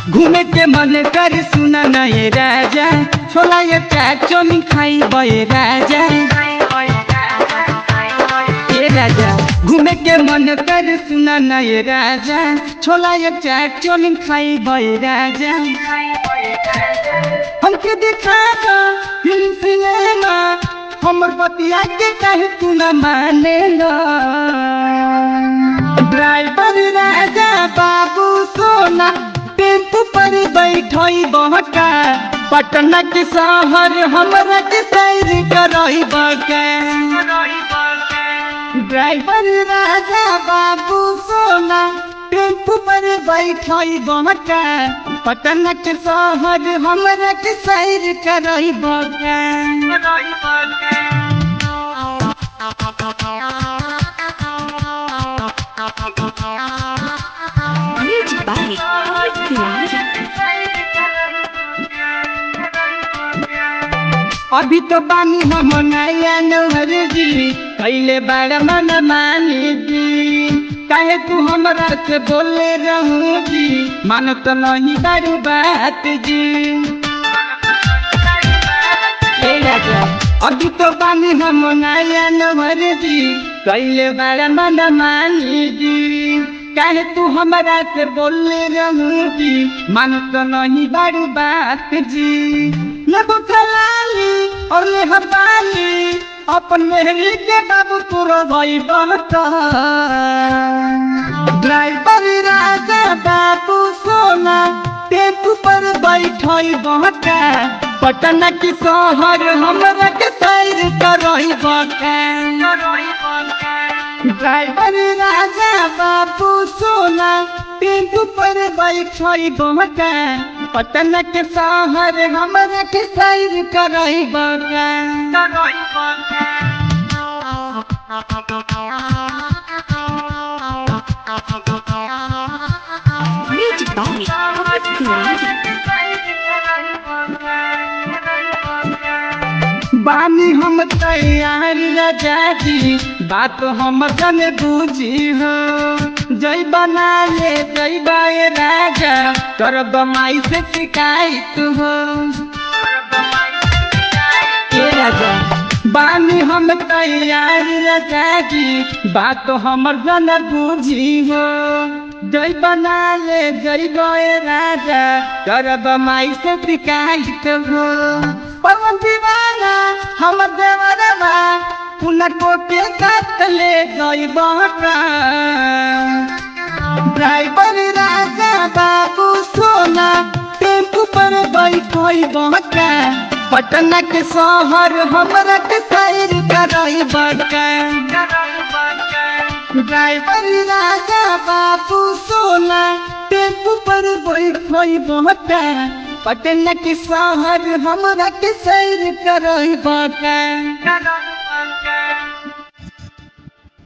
घूमे के मन कर सुना ना ये राजा, छोला ये चाचो में खाई बे राजा। ये राजा घूमे के मन कर सुना ना ये राजा, छोला ये चाचो में खाई बे राजा। हमके दिखा दो फिल्म सिनेमा, हमर बतिया के कहे तू न माने लो। ड्राइवर राजा बाबू सोना टेम्पू पर बैठई बहका, पटना के शहर हमरा के सैर करई बका। ड्राइवर राजा बाबू सोना टेम्पू पर बैठई बहका, पटना के शहर हमरा के सैर करई बका। Music by Tiwari. अभी तो बानी हम नया नहर जी, पहले बड़ा मन मानी जी। काहे तू हमरा से बोले रहूँगी, मानो तो नहीं बड़ी बात जी। अभी तो बानी हम नया नहर जी, पहले बड़ा मन मानी जी। काहे तू हमरा से बोले रहूँगी, मानो तो नहीं बड़ी बात जी। लेबो खलाली और ले हवाली, अपन मेहरी के बाबू तोरो भाई बनता। ड्राइवर राजा बाबू सोना टेम्पू पर बैठई बहका, पटना के शहर हमरा के सैर करई बका। ड्राइवर राजा बाबू सोना टेम्पू पर बैठई बहका, पटना के शहर हमरा के सैर करई बका। Music by Tiwari. बानी हम तैयार राजा जी, बात हम जन बूझी हो। जय बना ले जय बाए राजा, कर बमाई से शिकायत हो। ये राजा बानी हम तैयार राजा जी, बात हमर जन बूझी हो। जय बना ले जय बाए राजा, कर बमाई से शिकायत हो। पवन दीवाना हम देवरवा, उनको के काट ले गई बहका। ड्राइवर राजा बाबू सोना टेम्पू पर बैठई बहका, पटना के शहर हमरा के सैर करई बका। ड्राइवर राजा बाबू सोना टेम्पू पर बैठई बहका, पटना के शहर हमरा के सैर करई बका।